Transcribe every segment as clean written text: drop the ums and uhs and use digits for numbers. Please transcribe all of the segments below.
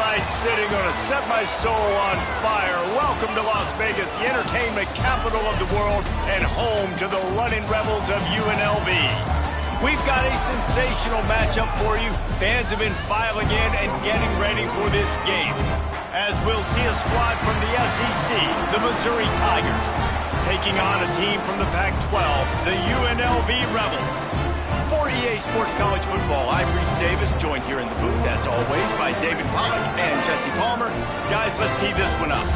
right, sitting gonna set my soul on fire. Welcome to Las Vegas, the entertainment capital of the world and home to the running rebels of UNLV. We've got a sensational matchup for you. Fans have been filing in and getting ready for this game, as we'll see a squad from the SEC, the Missouri Tigers, taking on a team from the Pac-12, the UNLV Rebels. For EA Sports College Football, I'm Reese Davis, joined here in the booth, as always, by David Pollack and Jesse Palmer. Guys, let's tee this one up.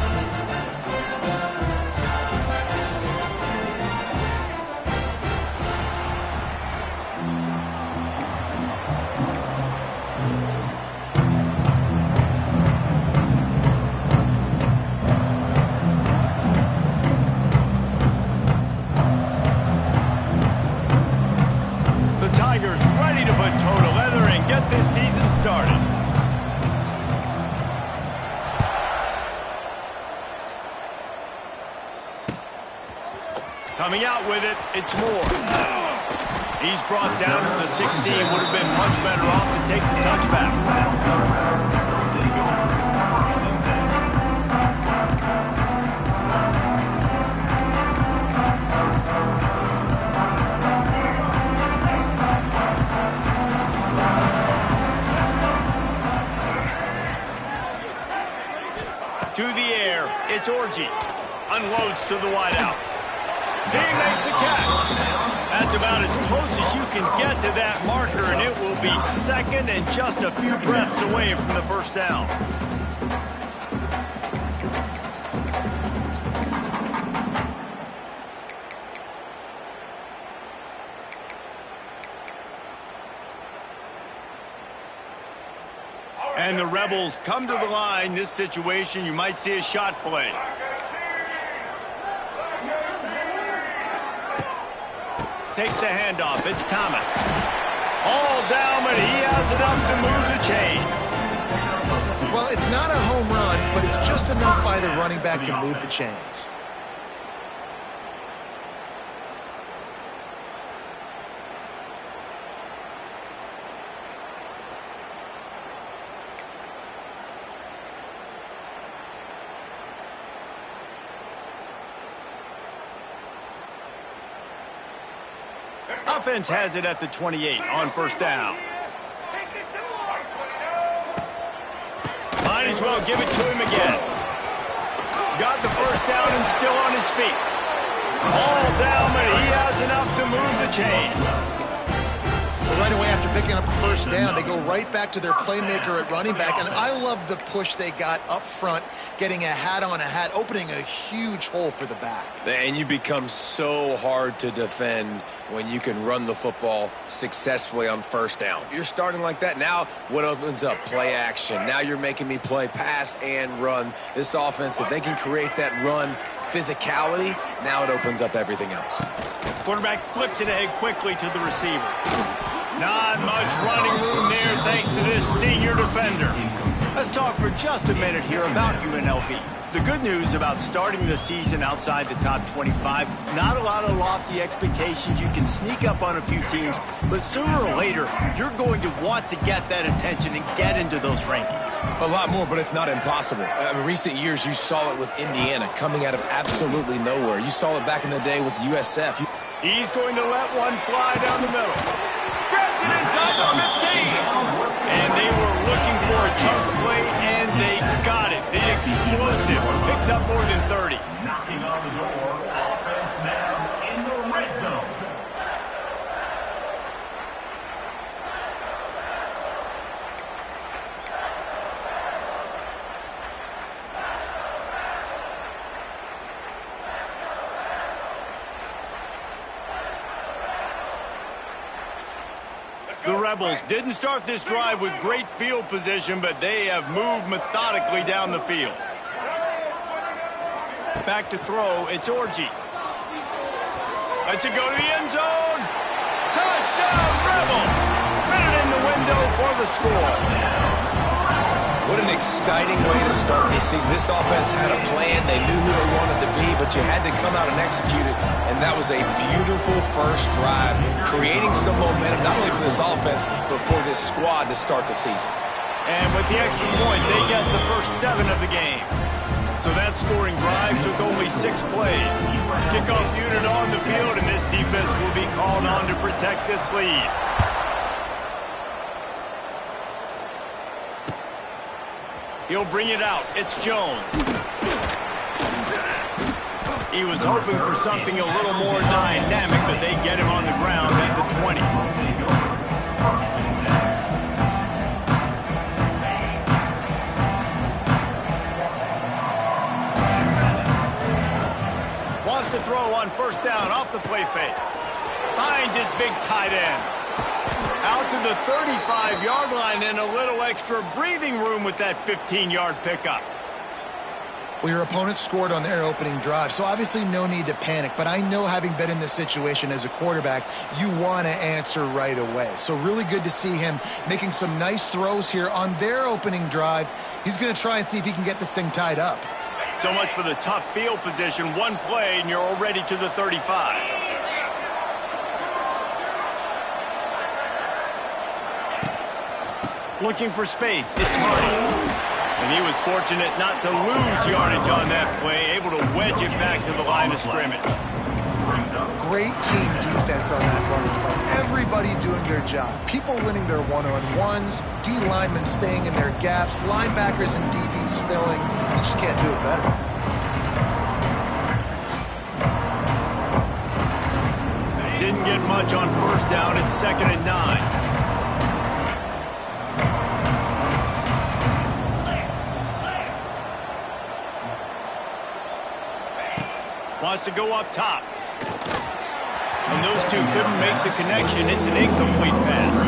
Ready to put total leather and get this season started. Coming out with it, it's Moore. He's brought down to the 16. Would have been much better off to take the touchback. To the air, it's Orji. Unloads to the wideout. He makes the catch. That's about as close as you can get to that marker, and it will be second and just a few breaths away from the first down. And the Rebels come to the line. This situation, you might see a shot play. Takes a handoff. It's Thomas. All down, but he has enough to move the chains. Well, it's not a home run, but it's just enough by the running back to move the chains. Offense has it at the 28 on first down. Might as well give it to him again. Got the first down and still on his feet. All down, but he has enough to move the chains. Well, right away after picking up a first down, they go right back to their playmaker at running back. And I love the push they got up front, getting a hat on a hat, opening a huge hole for the back. And you become so hard to defend when you can run the football successfully on first down. You're starting like that. Now what opens up? Play action. Now you're making me play pass and run. This offense, if they can create that run physicality, now it opens up everything else. Quarterback flips it ahead quickly to the receiver. Not much running room there thanks to this senior defender. Let's talk for just a minute here about UNLV. The good news about starting the season outside the top 25, not a lot of lofty expectations. You can sneak up on a few teams, but sooner or later, you're going to want to get that attention and get into those rankings. A lot more, but it's not impossible. In recent years, you saw it with Indiana coming out of absolutely nowhere. You saw it back in the day with USF. He's going to let one fly down the middle. Grabs it inside the 15. And they were looking for a chunk play, and they got it. The explosive picks up more than 30. Knocking on the door, offense now in the red zone. The Rebels didn't start this drive with great field position, but they have moved methodically down the field. Back to throw, it's Orji. Lets it go to the end zone. Touchdown, Rebels! Fit it in the window for the score. What an exciting way to start this season. This offense had a plan. They knew who they wanted to be, but you had to come out and execute it. And that was a beautiful first drive, creating some momentum, not only for this offense, but for this squad to start the season. And with the extra point, they get the first 7 of the game. So that scoring drive took only 6 plays. Kickoff unit on the field, and this defense will be called on to protect this lead. He'll bring it out. It's Jones. He was hoping for something a little more dynamic, but they get him on the ground at the 20. Wants to throw on first down off the play fake. Finds his big tight end. Out to the 35-yard line and a little extra breathing room with that 15-yard pickup. Well, your opponent scored on their opening drive, so obviously no need to panic. But I know, having been in this situation as a quarterback, you want to answer right away. So really good to see him making some nice throws here on their opening drive. He's going to try and see if he can get this thing tied up. So much for the tough field position. One play, and you're already to the 35. Looking for space. It's Hardy. And he was fortunate not to lose yardage on that play, able to wedge it back to the line of scrimmage. Great team defense on that run play. Everybody doing their job. People winning their one-on-ones, D linemen staying in their gaps, linebackers and DBs filling. You just can't do it better. Didn't get much on first down. It's 2nd and 9. Wants to go up top. And those two couldn't make the connection. It's an incomplete pass.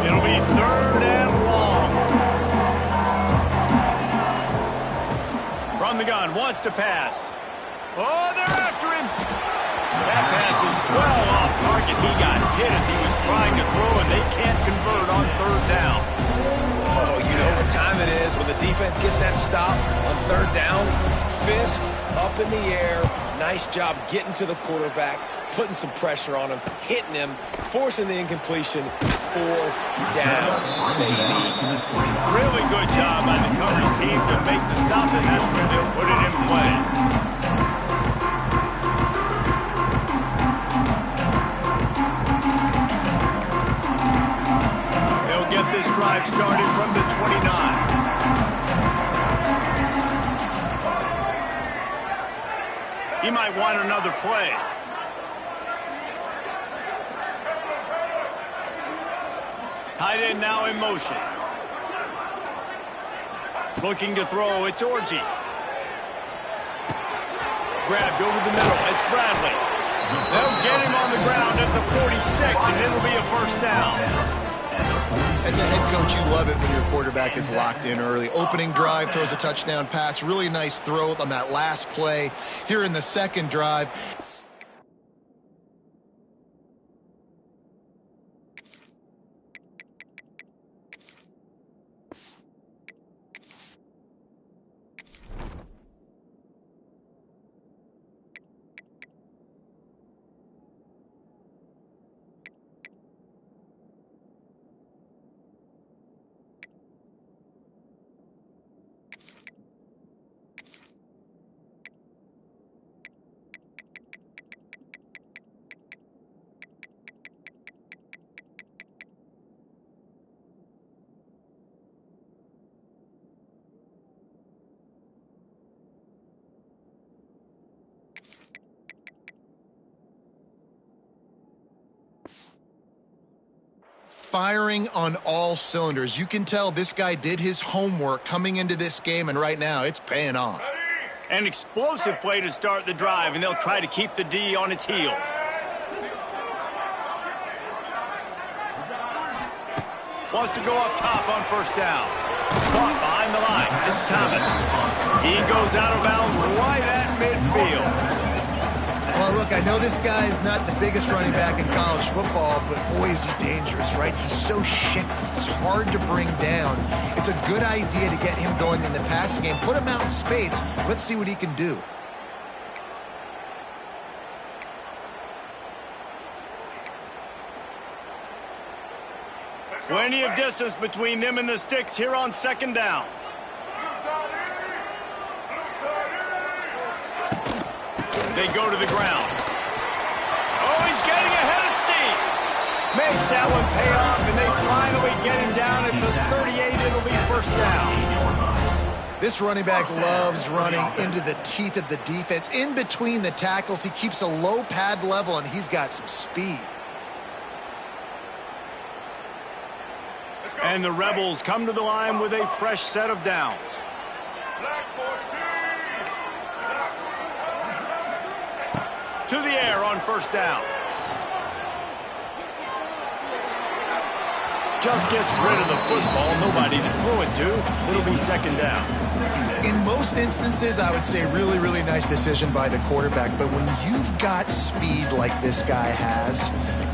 It'll be 3rd and long. From the gun, wants to pass. Oh, they're after him. That pass is well off target. He got hit as he was trying to throw, and they can't convert on 3rd down. Oh, you know what time it is when the defense gets that stop on 3rd down. Fist up in the air. Nice job getting to the quarterback, putting some pressure on him, hitting him, forcing the incompletion. 4th down, baby. Really good job by the coverage team to make the stop, and that's where they'll put it in play. This drive started from the 29. He might want another play. Tight end now in motion. Looking to throw, it's Orji. Grabbed over the middle, it's Bradley. They'll get him on the ground at the 46, and it'll be a first down. As a head coach, you love it when your quarterback is locked in early. Opening drive, throws a touchdown pass. Really nice throw on that last play. Here in the 2nd drive, firing on all cylinders. You can tell this guy did his homework coming into this game, and right now it's paying off. An explosive play to start the drive, and they'll try to keep the D on its heels. Wants to go up top on first down. Caught behind the line. It's Thomas. He goes out of bounds right at midfield. Well, look, Look, I know this guy is not the biggest running back in college football, but boy, is he dangerous, right? He's so shifty. It's hard to bring down. It's a good idea to get him going in the passing game. Put him out in space. Let's see what he can do. Plenty of distance between them and the sticks here on second down. They go to the ground. Oh, he's getting ahead of steam. Makes that one pay off, and they finally get him down at the 38. It'll be first down. This running back loves running into the teeth of the defense. In between the tackles, he keeps a low pad level, and he's got some speed. And the Rebels come to the line with a fresh set of downs. To the air on first down. Just gets rid of the football. Nobody to throw it to. It'll be second down. In most instances, I would say really, really nice decision by the quarterback. But when you've got speed like this guy has,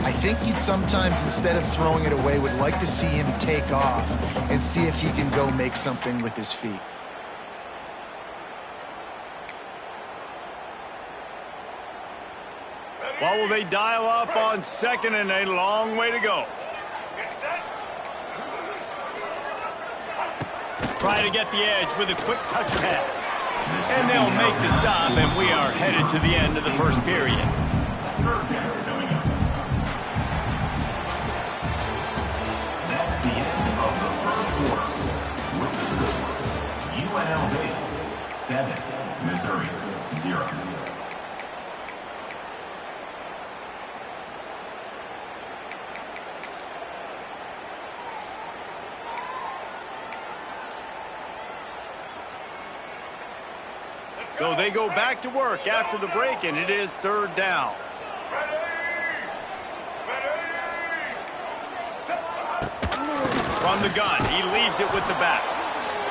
I think you'd sometimes, instead of throwing it away, would like to see him take off and see if he can go make something with his feet. What will they dial up on second, and a long way to go? Try to get the edge with a quick touch pass. And they'll make the stop, and we are headed to the end of the first period. That's the end of the first quarter. With the score, UNLV 7, Missouri 0. So they go back to work after the break, and it is third down. From the gun, he leaves it with the back.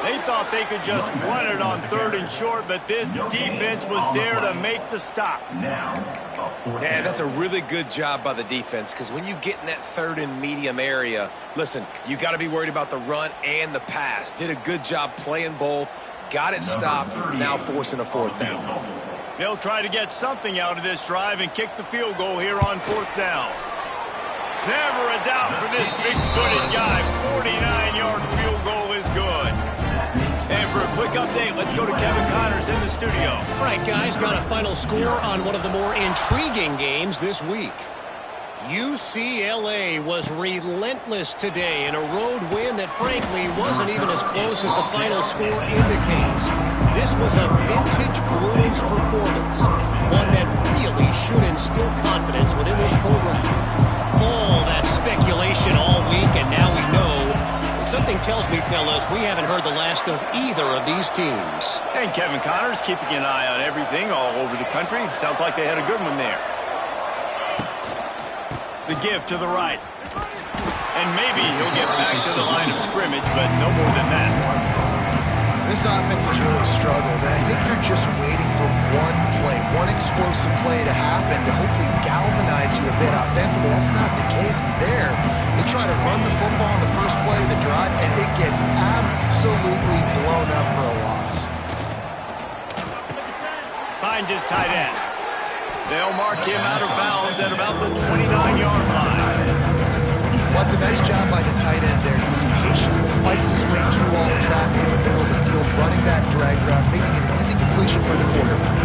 They thought they could just run it on third and short, but this defense was there to make the stop. Yeah, that's a really good job by the defense, because when you get in that third and medium area, listen, you got to be worried about the run and the pass. Did a good job playing both. Got it stopped, now forcing a fourth down. They'll try to get something out of this drive and kick the field goal here on fourth down. Never a doubt for this big-footed guy. 49-yard field goal is good. And for a quick update, let's go to Kevin Connors in the studio. All right, guys, got a final score on one of the more intriguing games this week. UCLA was relentless today in a road win that, frankly, wasn't even as close as the final score indicates. This was a vintage Bruins performance, one that really should instill confidence within this program. All that speculation all week, and now we know. But something tells me, fellas, we haven't heard the last of either of these teams. And Kevin Connors keeping an eye on everything all over the country. Sounds like they had a good one there. The give to the right. And maybe he'll get back to the line of scrimmage, but no more than that. This offense has really struggled, and I think you're just waiting for one play, one explosive play to happen to hopefully galvanize you a bit offensively. That's not the case there. They try to run the football on the first play of the drive, and it gets absolutely blown up for a loss. Finds his tight end. They'll mark him out of bounds at about the 29-yard line. Well, it's a nice job by the tight end there. He's patient, fights his way through all the traffic in the middle of the field, running that drag route, making an easy completion for the quarterback.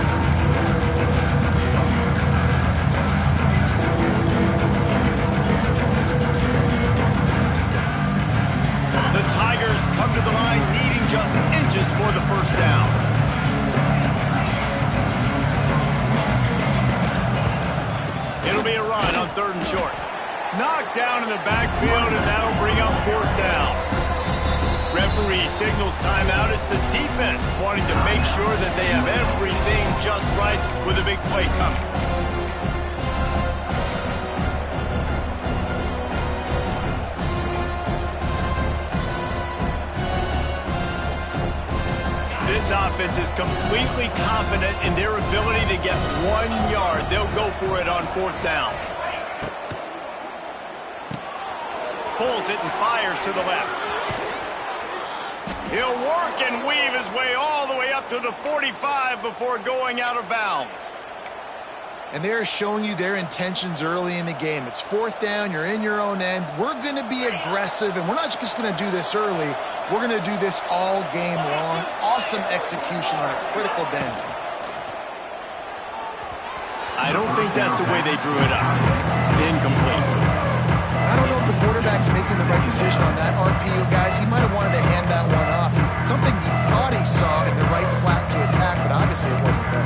The Tigers come to the line needing just inches for the first down. It'll be a run on third and short. Knocked down in the backfield, and that'll bring up fourth down. Referee signals timeout. It's the defense wanting to make sure that they have everything just right with a big play coming. This this offense is completely confident in their ability to get 1 yard. They'll go for it on 4th down. Pulls it and fires to the left. He'll work and weave his way all the way up to the 45 before going out of bounds. And they're showing you their intentions early in the game. It's 4th down, you're in your own end. We're going to be aggressive, and we're not just going to do this early. We're going to do this all game long. Awesome execution on a critical down. I don't think that's the way they drew it up. Incomplete. I don't know if the quarterback's making the right decision on that RPO, guys. He might have wanted to hand that one off. Something he thought he saw in the right flat to attack, but obviously it wasn't there.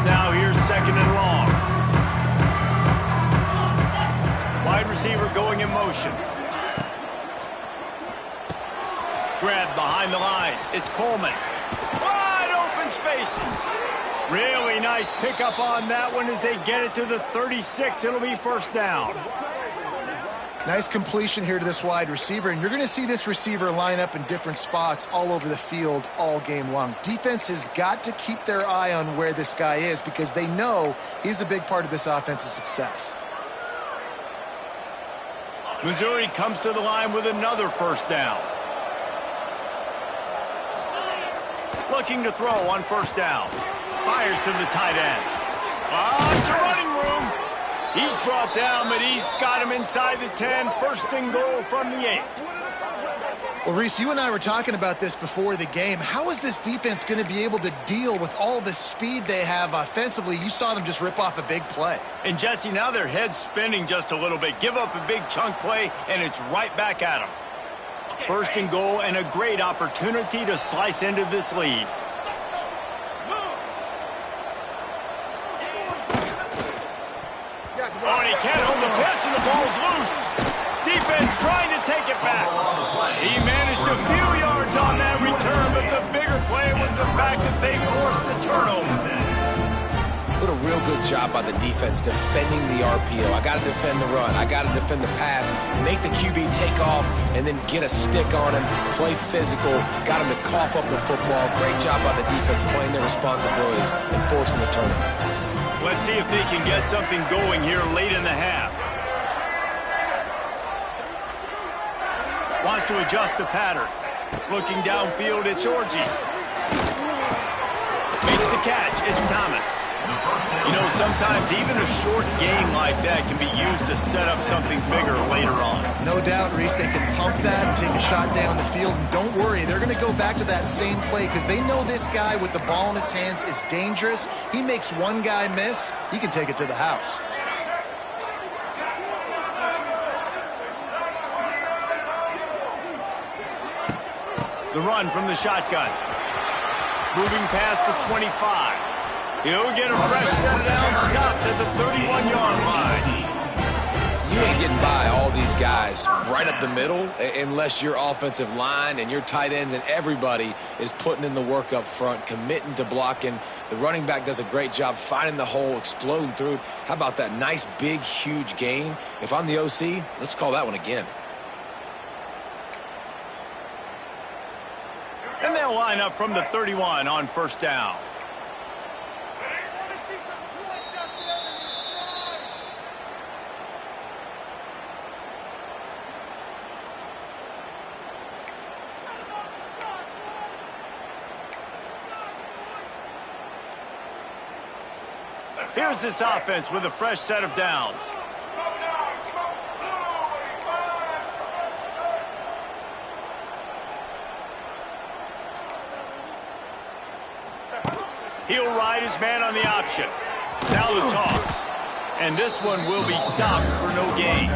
Now here's 2nd and long. Wide receiver going in motion. Grabbed behind the line. It's Coleman. Wide open spaces. Really nice pickup on that one as they get it to the 36. It'll be 1st down. Nice completion here to this wide receiver, and you're going to see this receiver line up in different spots all over the field all game long. Defense has got to keep their eye on where this guy is because they know he's a big part of this offense's success. Missouri comes to the line with another 1st down. Looking to throw on 1st down. Fires to the tight end. To running room. He's brought down, but he's got him inside the 10. 1st and goal from the 8. Well, Reese, you and I were talking about this before the game. How is this defense going to be able to deal with all the speed they have offensively? You saw them just rip off a big play. And, Jesse, now their head's spinning just a little bit. Give up a big chunk play, and it's right back at them. 1st and goal, and a great opportunity to slice into this lead. Oh, and he can't hold the pitch, and the ball's loose. Defense trying to take it back. He managed a few yards on that return, but the bigger play was the fact that they forced the turnover. What a real good job by the defense defending the RPO. I got to defend the run. I got to defend the pass, make the QB take off, and then get a stick on him, play physical, got him to cough up the football. Great job by the defense playing their responsibilities and forcing the turnover. Let's see if they can get something going here late in the half. Wants to adjust the pattern. Looking downfield, it's Orji. Makes the catch, it's Thomas. You know, sometimes even a short game like that can be used to set up something bigger later on. No doubt, Reese, they can pump that and take a shot down the field. And don't worry, they're going to go back to that same play because they know this guy with the ball in his hands is dangerous. He makes one guy miss, he can take it to the house. The run from the shotgun. Moving past the 25. He'll get a fresh set down, stopped at the 31-yard line. You ain't getting by all these guys right up the middle unless your offensive line and your tight ends and everybody is putting in the work up front, committing to blocking. The running back does a great job finding the hole, exploding through. How about that nice, big, huge gain? If I'm the OC, let's call that one again. And they'll line up from the 31 on 1st down. Here's this offense with a fresh set of downs. He'll ride his man on the option. Now the toss. And this one will be stopped for no gain.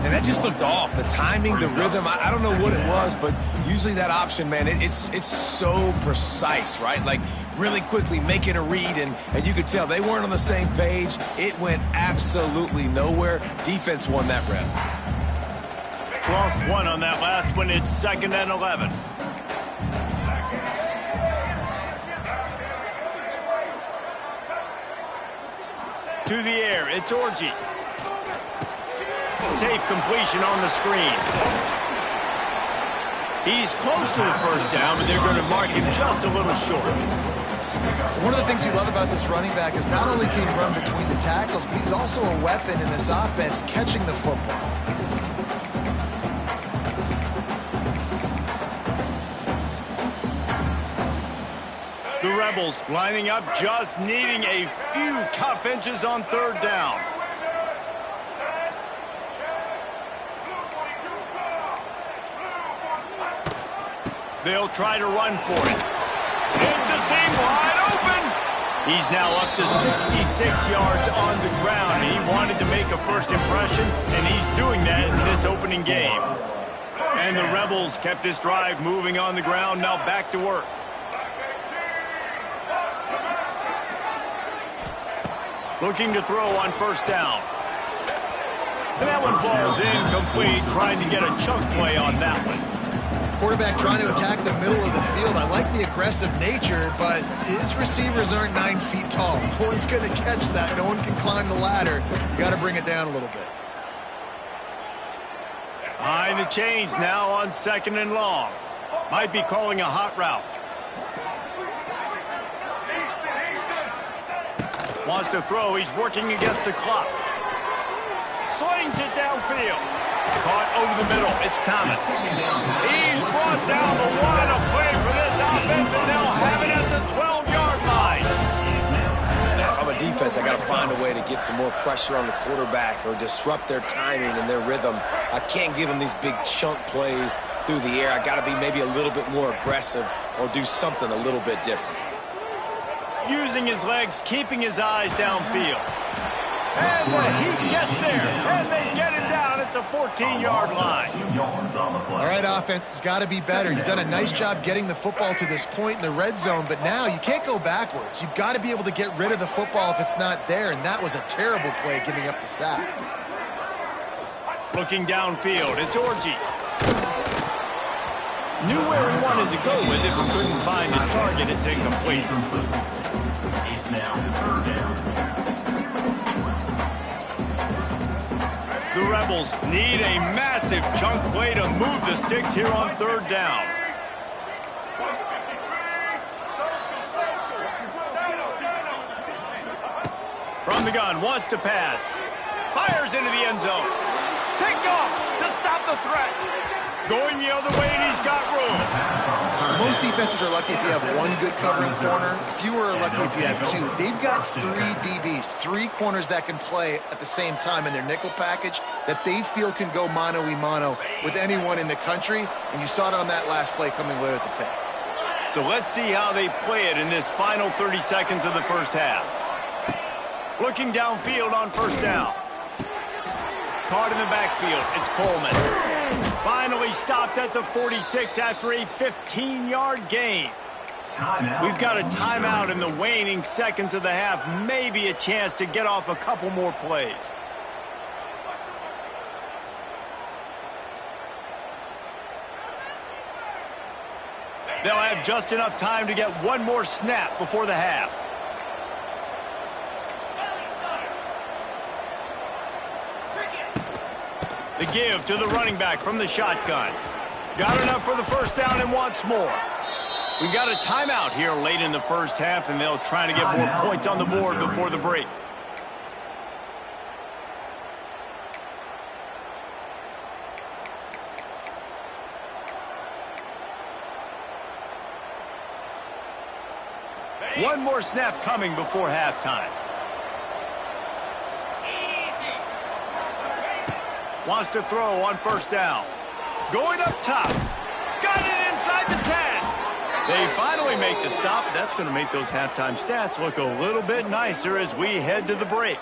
And that just looked off. The timing, the rhythm, I don't know what it was, but usually that option, man, it's so precise, right? Like really quickly making a read, and you could tell they weren't on the same page. It went absolutely nowhere. Defense won that rep. lost one on that last one. It's 2nd and 11. To the air, it's Orji. Safe completion on the screen. He's close to the first down, but they're going to mark him just a little short. One of the things you love about this running back is not only can he run between the tackles, but he's also a weapon in this offense catching the football. The Rebels lining up, just needing a few tough inches on 3rd down. They'll try to run for it. It's a seam wide open. He's now up to 66 yards on the ground. He wanted to make a first impression, and he's doing that in this opening game. And the Rebels kept this drive moving on the ground. Now back to work. Looking to throw on 1st down. And that one falls incomplete, trying to get a chunk play on that one. Quarterback trying to attack the middle of the field. I like the aggressive nature, but his receivers aren't 9 feet tall. No one's going to catch that. No one can climb the ladder. You got to bring it down a little bit. Behind the chains now on 2nd and long. Might be calling a hot route. Wants to throw. He's working against the clock. Slings it downfield. Caught over the middle. It's Thomas. He's brought down the line of play for this offense, and they'll have it at the 12-yard line. If I'm a defense, I got to find a way to get some more pressure on the quarterback or disrupt their timing and their rhythm. I can't give them these big chunk plays through the air. I got to be maybe a little bit more aggressive or do something a little bit different. Using his legs, keeping his eyes downfield. And he gets there, and they get him down at the 14-yard line. All right, offense has got to be better. You've done a nice job getting the football to this point in the red zone, but now you can't go backwards. You've got to be able to get rid of the football if it's not there, and that was a terrible play giving up the sack. Looking downfield, it's Orji. Knew where he wanted to go with it, but couldn't find his target. It's incomplete. It's now 3rd down. The Rebels need a massive chunk play to move the sticks here on 3rd down. From the gun, wants to pass. Fires into the end zone. Picked off to stop the threat. Going the other way, and he's got room. Most defenses are lucky if you have one good covering corner. Fewer are lucky if you have 2. They've got 3 DBs, 3 corners that can play at the same time in their nickel package that they feel can go mano-a-mano with anyone in the country, and you saw it on that last play coming away with the pick. So let's see how they play it in this final 30 seconds of the first half. Looking downfield on 1st down. Caught in the backfield, it's Coleman. Finally stopped at the 46 after a 15-yard gain. We've got a timeout in the waning seconds of the half. Maybe a chance to get off a couple more plays. They'll have just enough time to get one more snap before the half. The give to the running back from the shotgun. Got enough for the first down and wants more. We've got a timeout here late in the first half, and they'll try to get more points on the board before the break. One more snap coming before halftime. Wants to throw on 1st down. Going up top. Got it inside the 10. They finally make the stop. That's going to make those halftime stats look a little bit nicer as we head to the break.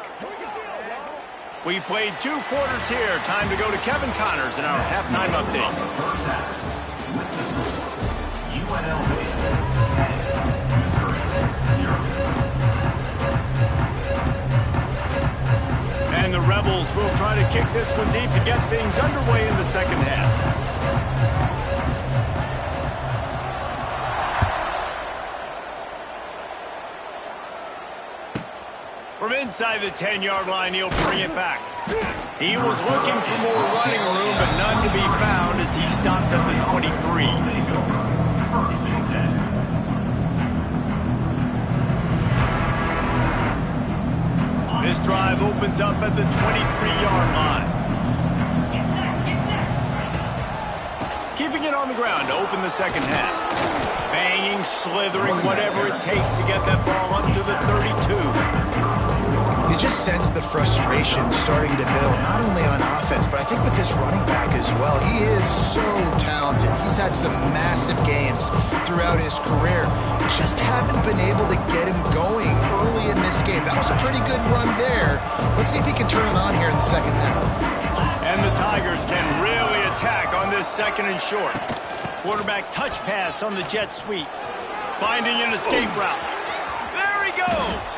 We've played 2 quarters here. Time to go to Kevin Connors in our halftime update. UNLV 10, Missouri 0. And the Rebels will try to kick this one deep to get things underway in the second half. From inside the 10-yard line, he'll bring it back. He was looking for more running room, but none to be found as he stopped at the 23. This drive opens up at the 23-yard line. Keeping it on the ground to open the second half. Banging, slithering, whatever it takes to get that ball up to the 32. You just sense the frustration starting to build, not only on offense, but I think with this running back as well. He is so talented. He's had some massive games throughout his career. Just haven't been able to get him going early in this game. That was a pretty good run there. Let's see if he can turn it on here in the second half. And the Tigers can really attack on this second and short. Quarterback touch pass on the jet sweep. Finding an escape route. There he goes.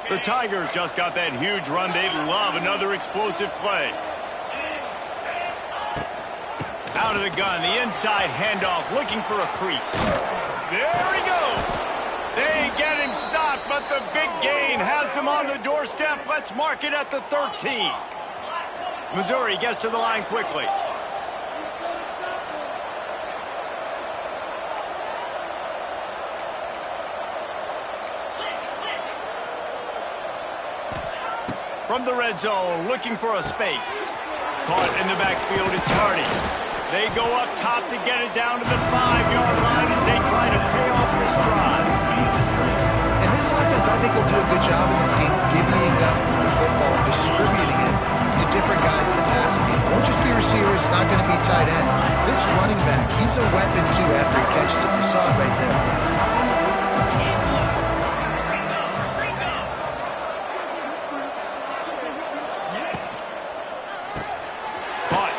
The Tigers just got that huge run. They'd love another explosive play. Out of the gun, the inside handoff, looking for a crease. There he goes. They get him stopped, but the big gain has them on the doorstep. Let's mark it at the 13. Missouri gets to the line quickly. From the red zone, looking for a space. Caught in the backfield, it's Hardy. They go up top to get it down to the 5-yard line as they try to pay off this drive. And this offense, I think, will do a good job in this game divvying up the football and distributing it to different guys in the passing game. It won't just be receivers, it's not going to be tight ends. This running back, he's a weapon, too, after he catches it. You saw it right there.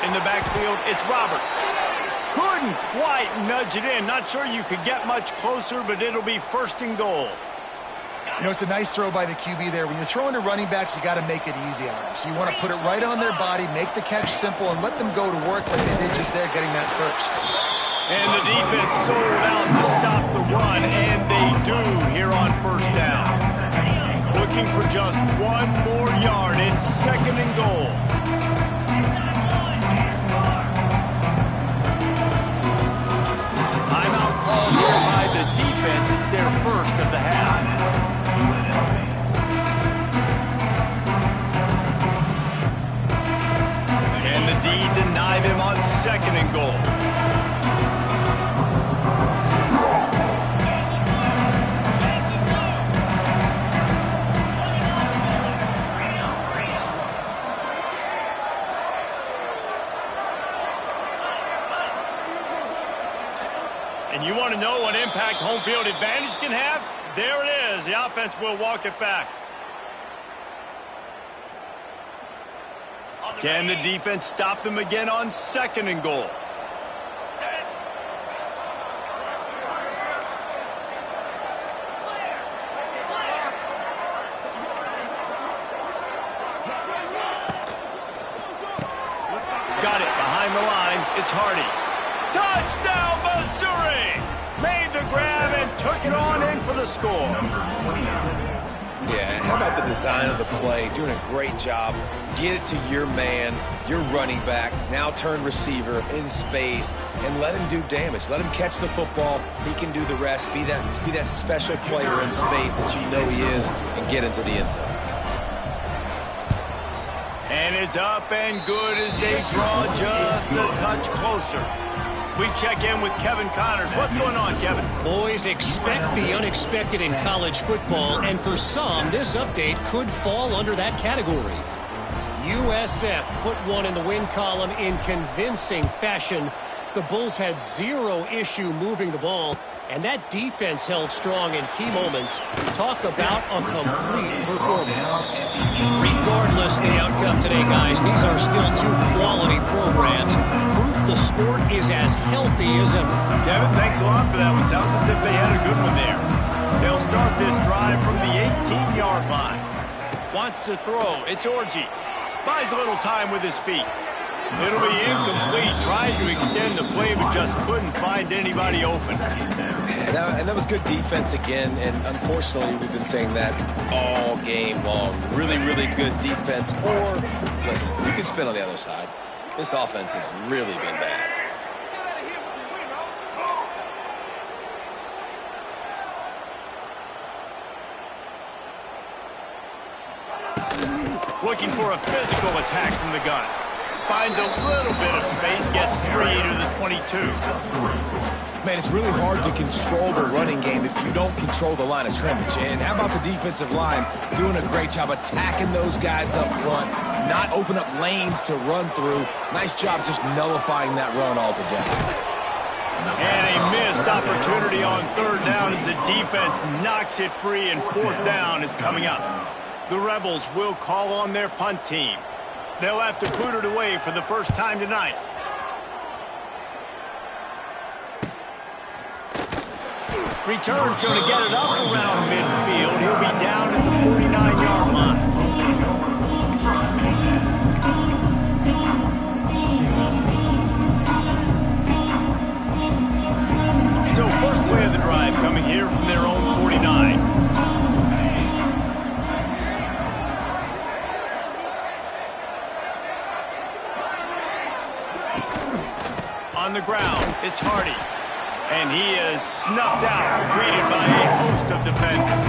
In the backfield, it's Roberts. Couldn't quite nudge it in. Not sure you could get much closer, but it'll be first and goal. You know, it's a nice throw by the QB there. When you're throwing to running backs, you got to make it easy on them. So you want to put it right on their body, make the catch simple, and let them go to work like they did just there, getting that first. And the defense sold out to stop the run, and they do here on first down. Looking for just one more yard. It's second and goal. Called here by the defense. It's their first of the half. Can the D deny them on second and goal? And you want to know what impact home field advantage can have? There it is. The offense will walk it back. Can the defense stop them again on second and goal? Got it behind the line. It's Hardy. Touchdown, Missouri! Made the grab and took it on in for the score. Yeah, how about the design of the play? Doing a great job. Get it to your man, your running back, now turn receiver in space, and let him do damage. Let him catch the football. He can do the rest. Be that special player in space that you know he is, and get into the end zone. And it's up and good as they draw just a touch closer. We check in with Kevin Connors. What's going on, Kevin? Boys, expect the unexpected in college football, and for some, this update could fall under that category. USF put one in the win column in convincing fashion. the Bulls had zero issue moving the ball, and that defense held strong in key moments. Talk about a complete performance. Regardless of the outcome today, guys, these are still two quality programs. Proof the sport is as healthy as ever. Kevin, thanks a lot for that one. Sounds as if they had a good one there. They'll start this drive from the 18-yard line. Wants to throw. It's Orji. Buys a little time with his feet. It'll be incomplete. Tried to extend the play, but just couldn't find anybody open. And that was good defense again, and unfortunately, we've been saying that all game long. Really, really good defense. Or, listen, you can spin on the other side. This offense has really been bad. Looking for a physical attack from the gun. Finds a little bit of space, gets 3 to the 22. Man, it's really hard to control the running game if you don't control the line of scrimmage. And how about the defensive line doing a great job attacking those guys up front, not open up lanes to run through. Nice job just nullifying that run altogether. And a missed opportunity on 3rd down as the defense knocks it free, and 4th down is coming up. The Rebels will call on their punt team. They'll have to boot it away for the first time tonight. Return's going to get it up around midfield. He'll be down at the 49-yard line. So first play of the drive coming here from their own 49. On the ground, it's Hardy. And he is snuffed out, greeted by a host of defenders.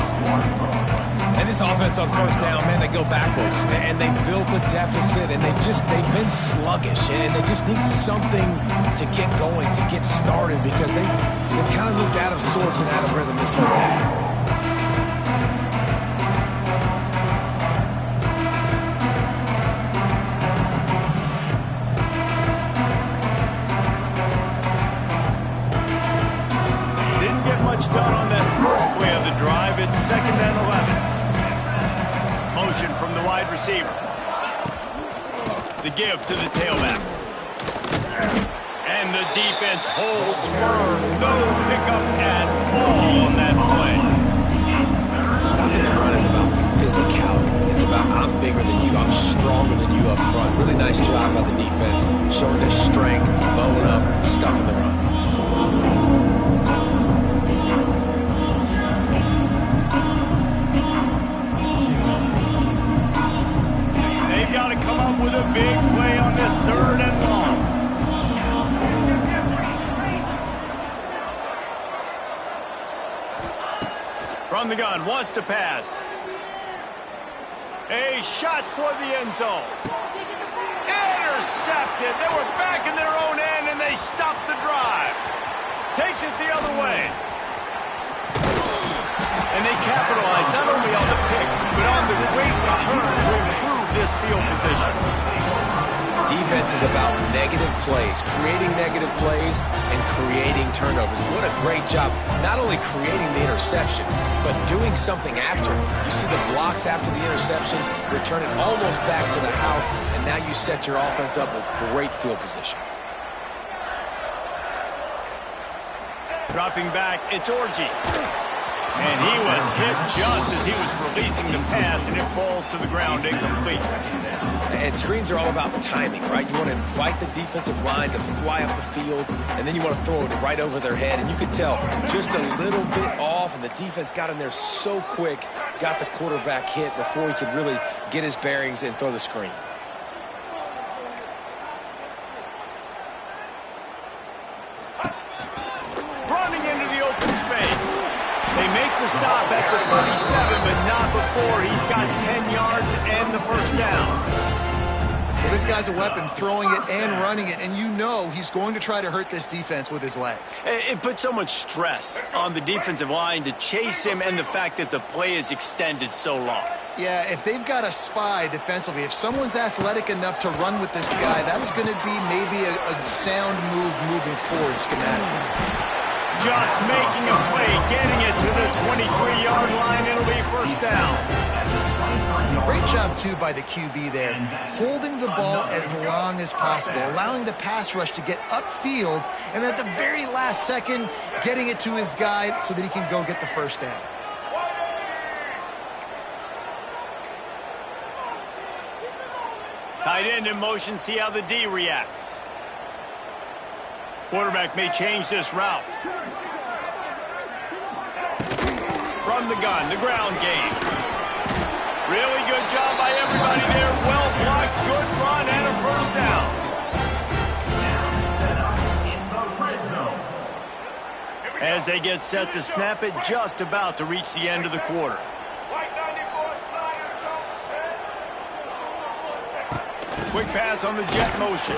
And this offense on 1st down, man, they go backwards. And they built a deficit, and they've been sluggish. And they just need something to get going, to get started, because they've kind of looked out of sorts and out of rhythm this whole game. Done on that first play of the drive. It's 2nd and 11. Motion from the wide receiver. The give to the tailback. And the defense holds firm. No pickup at all on that play. Stopping the run is about physicality. It's about I'm bigger than you. I'm stronger than you up front. Really nice job by the defense, showing their strength, bowing up, stuffing the run. Got to come up with a big play on this 3rd and long. From the gun, wants to pass. A shot toward the end zone. Intercepted. They were back in their own end, and they stopped the drive. Takes it the other way. And they capitalized not only on the pick, but on the great return to improve this field position. Defense is about negative plays, creating negative plays and creating turnovers. What a great job, not only creating the interception, but doing something after it. You see the blocks after the interception, return it almost back to the house, and now you set your offense up with great field position. Dropping back, it's Orji. And he was hit just as he was releasing the pass, and it falls to the ground incomplete. And screens are all about timing, right? You want to invite the defensive line to fly up the field, and then you want to throw it right over their head. And you could tell just a little bit off, and the defense got in there so quick, got the quarterback hit before he could really get his bearings and throw the screen. Running into the open space. They make the stop at the 37, but not before he's got 10 yards and the 1st down. Well, this guy's a weapon, throwing it and running it, and you know he's going to try to hurt this defense with his legs. It puts so much stress on the defensive line to chase him, and the fact that the play is extended so long. Yeah, if they've got a spy defensively, if someone's athletic enough to run with this guy, that's going to be maybe a sound move moving forward schematically. Just making a play, getting it to the 23-yard line. It'll be first down. Great job, too, by the QB there, holding the ball as long as possible, allowing the pass rush to get upfield, and at the very last second, getting it to his guy so that he can go get the first down. Tight end in motion, see how the D reacts. Quarterback may change this route. From the gun, the ground game. Really good job by everybody there. Well blocked, good run, and a first down. As they get set to snap it, just about to reach the end of the quarter. Quick pass on the jet motion.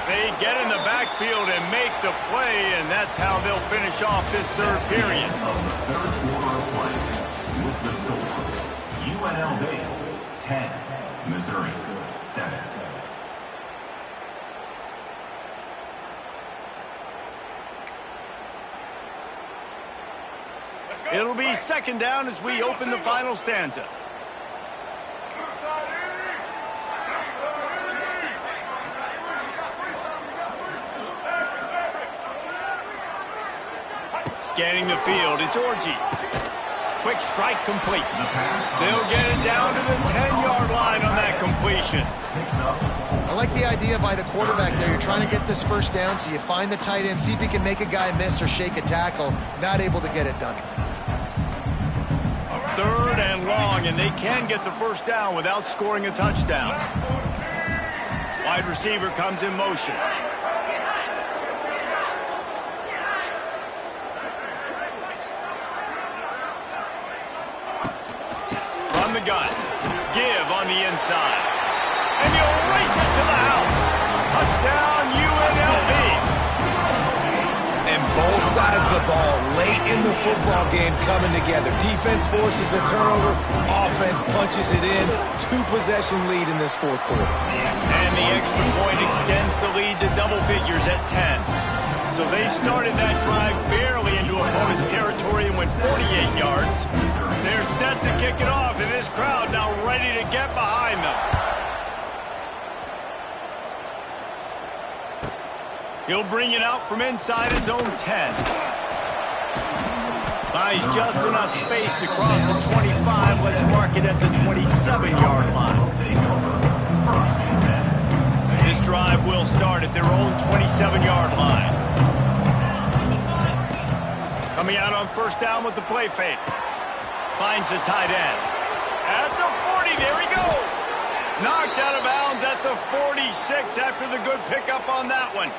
They get in the backfield and make the play, and that's how they'll finish off this third period. Third quarter of play with the score, UNLV 10, Missouri 7. It'll be second down as we open the final stanza. Scanning the field, it's Orji. Quick strike complete. They'll get it down to the 10-yard line on that completion. I like the idea by the quarterback there. You're trying to get this first down, so you find the tight end, see if he can make a guy miss or shake a tackle. Not able to get it done. Third and long, and they can get the first down without scoring a touchdown. Wide receiver comes in motion. From the gun. Give on the inside. And you'll race it to the house. Touchdown, UNLV. And both sides of the ball late in the football game coming together. Defense forces the turnover. Offense punches it in. 2-possession lead in this fourth quarter. And the extra point extends the lead to double figures at 10. So they started that drive barely into opponent's territory and went 48 yards. They're set to kick it off, and this crowd now ready to get behind them. He'll bring it out from inside his own 10. Buys just enough space to cross the 25. Let's mark it at the 27-yard line. This drive will start at their own 27-yard line. Coming out on first down with the play fake. Finds the tight end. At the 40, there he goes. Knocked out of bounds at the 46 after the good pickup on that one.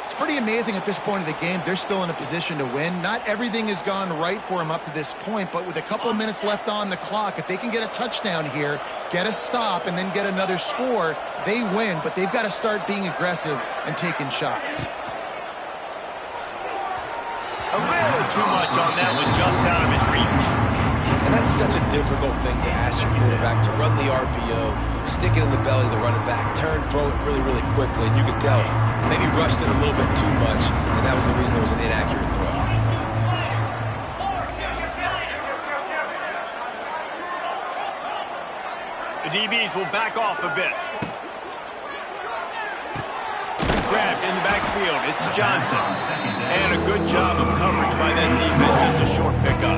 It's pretty amazing at this point of the game. They're still in a position to win. Not everything has gone right for them up to this point, but with a couple of minutes left on the clock, if they can get a touchdown here, get a stop, and then get another score, they win, but they've got to start being aggressive and taking shots. A little too much on that one, just out of his reach. And that's such a difficult thing to ask your quarterback to run the RPO, stick it in the belly of the running back, turn, throw it really, really quickly. And you could tell maybe rushed it a little bit too much, and that was the reason there was an inaccurate throw. The DBs will back off a bit. Grabbed in the backfield. It's Johnson. And a good job of coverage by that defense. Just a short pickup.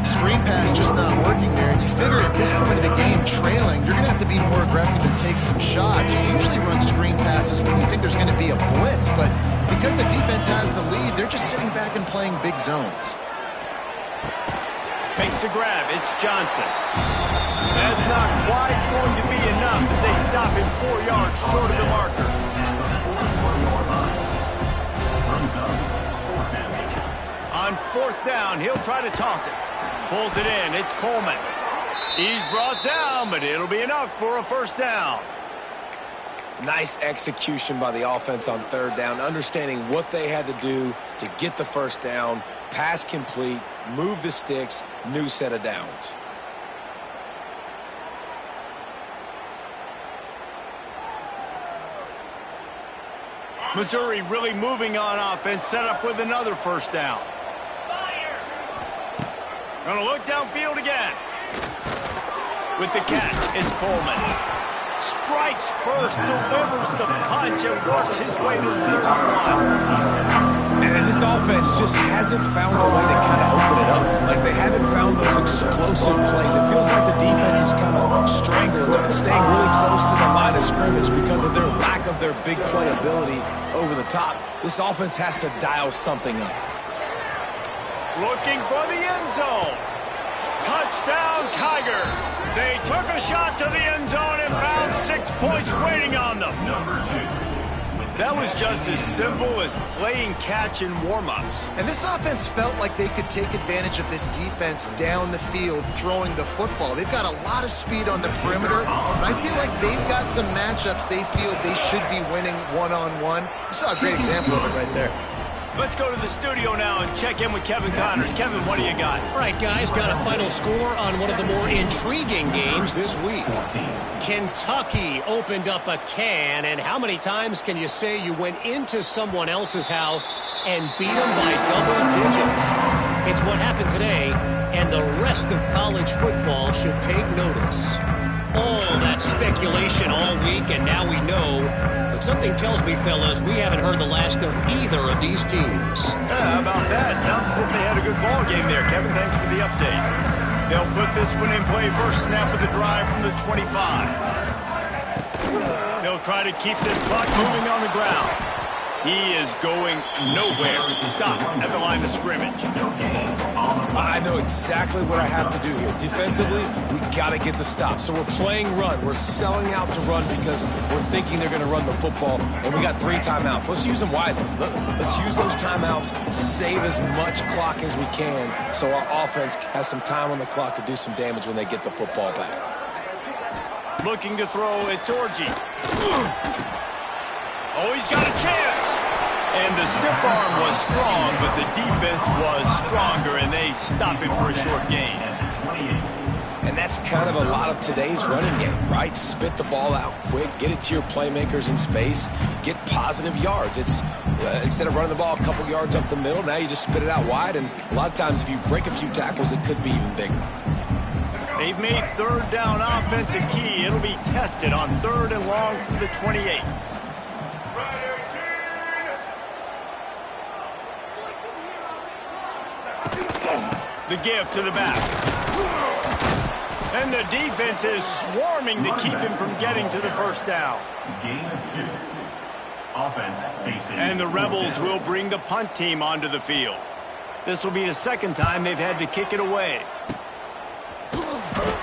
Screen pass just not working there. And you figure at this point of the game, trailing, you're going to have to be more aggressive and take some shots. You usually run screen passes when you think there's going to be a blitz. But because the defense has the lead, they're just sitting back and playing big zones. Makes the grab. It's Johnson. That's not quite going to be enough as they stop him 4 yards short of the marker. On fourth down, he'll try to toss it. Pulls it in. It's Coleman. He's brought down, but it'll be enough for a first down. Nice execution by the offense on third down, understanding what they had to do to get the first down, pass complete, move the sticks, new set of downs. Missouri really moving on offense, set up with another first down. Gonna look downfield again. With the catch, it's Coleman. Strikes first, delivers the punch, and works his way to the 31. And this offense just hasn't found a way to kind of open it up. Like, they haven't found those explosive plays. It feels like the defense is kind of strangling them and staying really close to the line of scrimmage because of their lack of their big play ability over the top. This offense has to dial something up. Looking for the end zone. Touchdown, Tigers. They took a shot to the end zone and found 6 points waiting on them. Number 2. That was just as simple as playing catch in warm-ups. And this offense felt like they could take advantage of this defense down the field, throwing the football. They've got a lot of speed on the perimeter, and I feel like they've got some matchups they feel they should be winning one-on-one. You saw a great example of it right there. Let's go to the studio now and check in with Kevin Connors. Kevin, what do you got? All right, guys, got a final score on one of the more intriguing games this week. Kentucky opened up a can, and how many times can you say you went into someone else's house and beat them by double digits? It's what happened today, and the rest of college football should take notice. All that speculation all week, and now we know. But something tells me, fellas, we haven't heard the last of either of these teams. How about that? Sounds as if they had a good ball game there. Kevin, thanks for the update. They'll put this one in play. First snap of the drive from the 25. They'll try to keep this clock moving on the ground. He is going nowhere. Stop at the line of scrimmage. I know exactly what I have to do here. Defensively, we got to get the stop. So we're playing run. We're selling out to run because we're thinking they're going to run the football, and we got 3 timeouts. Let's use them wisely. Let's use those timeouts, save as much clock as we can so our offense has some time on the clock to do some damage when they get the football back. Looking to throw, it's Orji. Oh, he's got a chance. And the stiff arm was strong, but the defense was stronger, and they stop him for a short gain. And that's kind of a lot of today's running game, right? Spit the ball out quick, get it to your playmakers in space, get positive yards. It's instead of running the ball a couple yards up the middle, now you just spit it out wide, and a lot of times if you break a few tackles, it could be even bigger. They've made third down offense a key. It'll be tested on 3rd and long from the 28. The give to the back. And the defense is swarming to keep him from getting to the first down. Gain of 2. Offense facing. And the Rebels will bring the punt team onto the field. This will be the second time they've had to kick it away.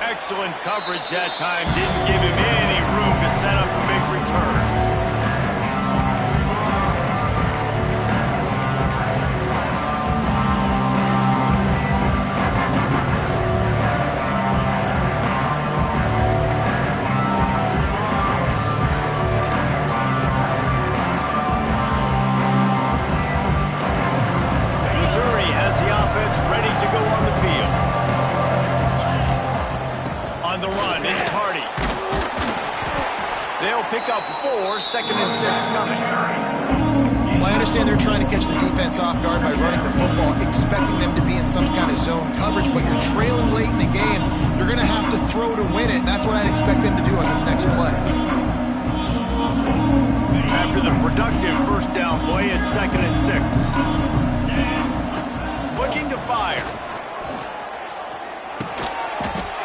Excellent coverage that time. Didn't give him any room to set up a big return. Up 4, 2nd and 6 coming. Well, I understand they're trying to catch the defense off guard by running the football, expecting them to be in some kind of zone coverage, but you're trailing late in the game. You're going to have to throw to win it, and that's what I'd expect them to do on this next play. After the productive first down play, it's 2nd and 6. Looking to fire.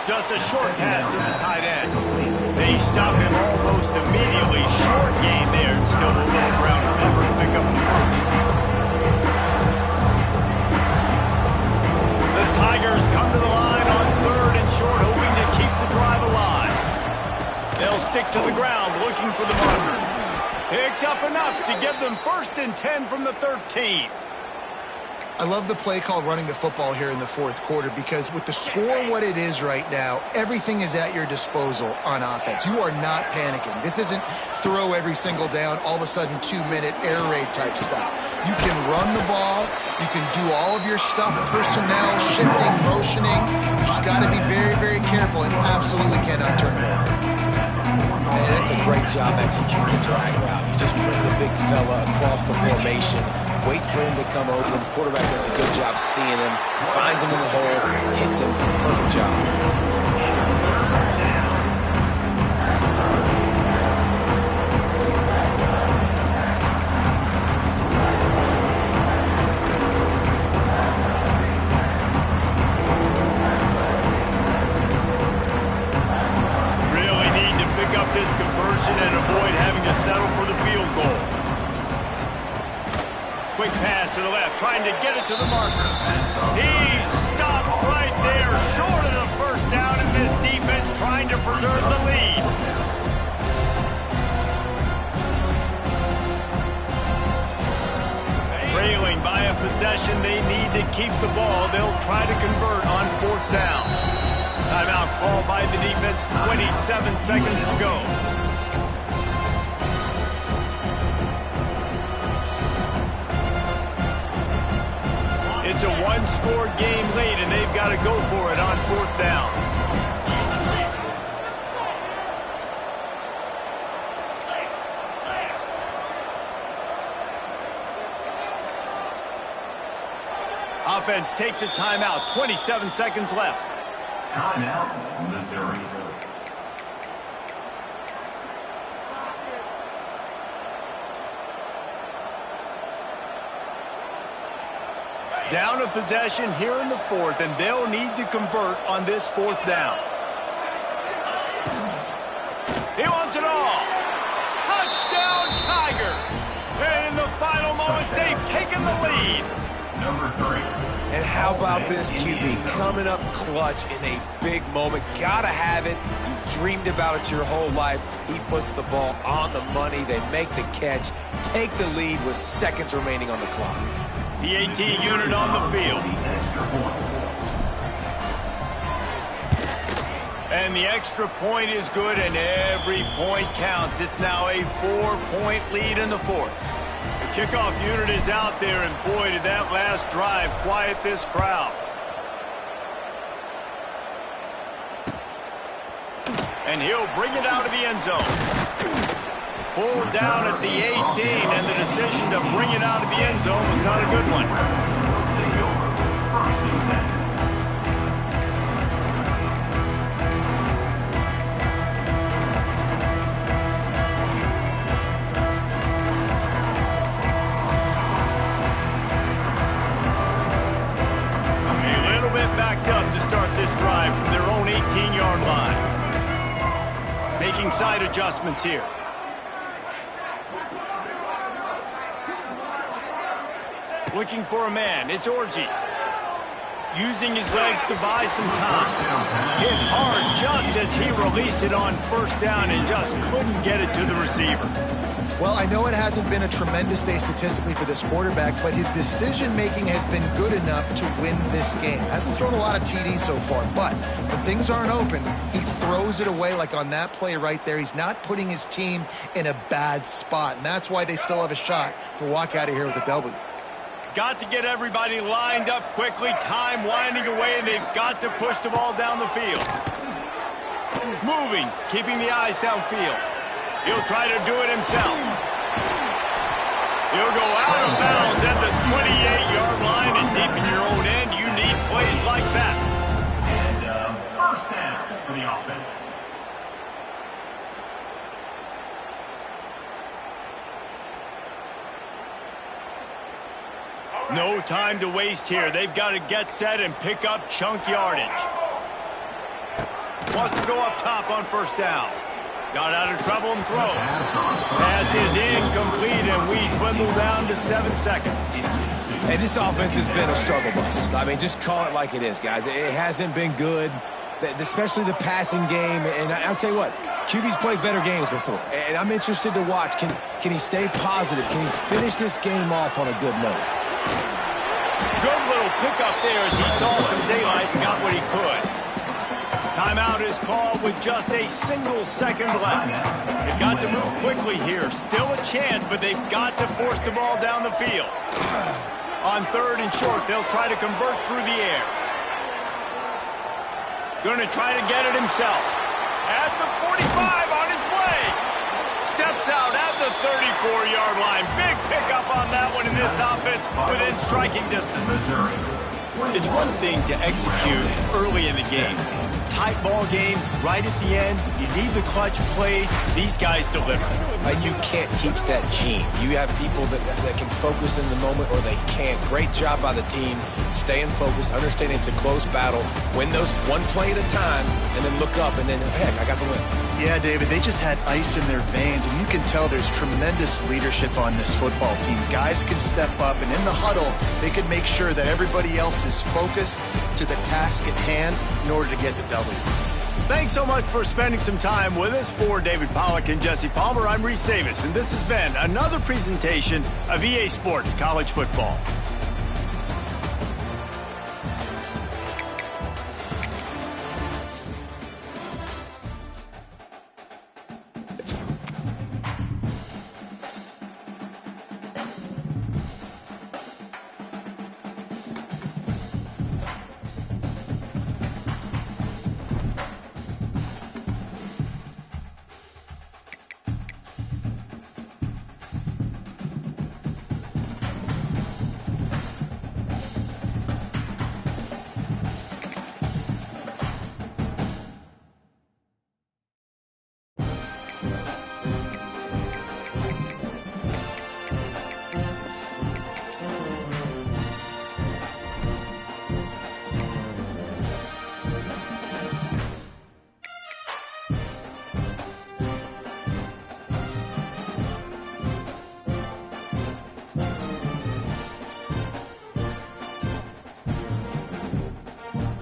Just a short pass to the tight end. They stop him almost immediately. Short gain there. Still a little ground to cover to pick up the first. The Tigers come to the line on 3rd and short, hoping to keep the drive alive. They'll stick to the ground, looking for the marker. Picks up enough to give them 1st and 10 from the 13. I love the play called running the football here in the 4th quarter because with the score what it is right now, everything is at your disposal on offense. You are not panicking. This isn't throw every single down, all of a sudden 2-minute air raid type stuff. You can run the ball. You can do all of your stuff, personnel, shifting, motioning. You just got to be very, very careful and absolutely cannot turn it over. And that's a great job executing the drag route. You just bring the big fella across the formation, wait for him to come open. Quarterback does a good job seeing him, finds him in the hole, hits him. Perfect job. This conversion and avoid having to settle for the field goal. Quick pass to the left, trying to get it to the marker. He stopped right there, short of the first down, and this defense trying to preserve the lead. Trailing by a possession, they need to keep the ball. They'll try to convert on 4th down. Timeout called by the defense, 27 seconds to go. It's a one-score game lead, and they've got to go for it on 4th down. Offense takes a timeout, 27 seconds left. Timeout, Missouri. Down a possession here in the 4th, and they'll need to convert on this 4th down. He wants it all. Touchdown, Tigers! And in the final moments, they've taken the lead. Number 3. And how about this QB coming up clutch in a big moment? Gotta have it. You've dreamed about it your whole life. He puts the ball on the money. They make the catch, take the lead with seconds remaining on the clock. The AT unit on the field. And the extra point is good, and every point counts. It's now a 4-point lead in the 4th. The kickoff unit is out there, and boy, did that last drive quiet this crowd. And he'll bring it out of the end zone. Pulled down at the 18, and the decision to bring it out of the end zone was not a good one. Backed up to start this drive from their own 18-yard line. Making side adjustments here. Looking for a man. It's Orji. Using his legs to buy some time. Hit hard just as he released it on 1st down and just couldn't get it to the receiver. Well, I know it hasn't been a tremendous day statistically for this quarterback, but his decision-making has been good enough to win this game. Hasn't thrown a lot of TDs so far, but when things aren't open, he throws it away like on that play right there. He's not putting his team in a bad spot, and that's why they still have a shot to walk out of here with a W. Got to get everybody lined up quickly. Time winding away, and they've got to push the ball down the field. Moving, keeping the eyes downfield. He'll try to do it himself. He'll go out of bounds at the 28-yard line, and deep in your own end, you need plays like that. And 1st down for the offense. No time to waste here. They've got to get set and pick up chunk yardage. Wants to go up top on 1st down. Got out of trouble and throws. Pass is incomplete, and we dwindle down to 7 seconds. And this offense has been a struggle bus. I mean, just call it like it is, guys. It hasn't been good, especially the passing game. And I'll tell you what, QB's played better games before. And I'm interested to watch. Can he stay positive? Can he finish this game off on a good note? Good little pickup there as he saw some daylight and got what he could. Timeout is called with just a single second left. They've got to move quickly here. Still a chance, but they've got to force the ball down the field. On 3rd and short, they'll try to convert through the air. Going to try to get it himself. At the 45, on his way. taps out at the 34-yard line. Big pickup on that one, in this offense within striking distance. Missouri. It's one thing to execute early in the game. Tight ball game, right at the end. You need the clutch plays. These guys deliver. You can't teach that gene. You have people that can focus in the moment or they can't. Great job by the team, staying focused, understanding it's a close battle, win those one play at a time, and then look up, and then, heck, I got the win. Yeah, David, they just had ice in their veins, and you can tell there's tremendous leadership on this football team. Guys can step up, and in the huddle, they can make sure that everybody else is focused to the task at hand in order to get the W. Thanks so much for spending some time with us. For David Pollack and Jesse Palmer, I'm Reese Davis, and this has been another presentation of EA Sports College Football.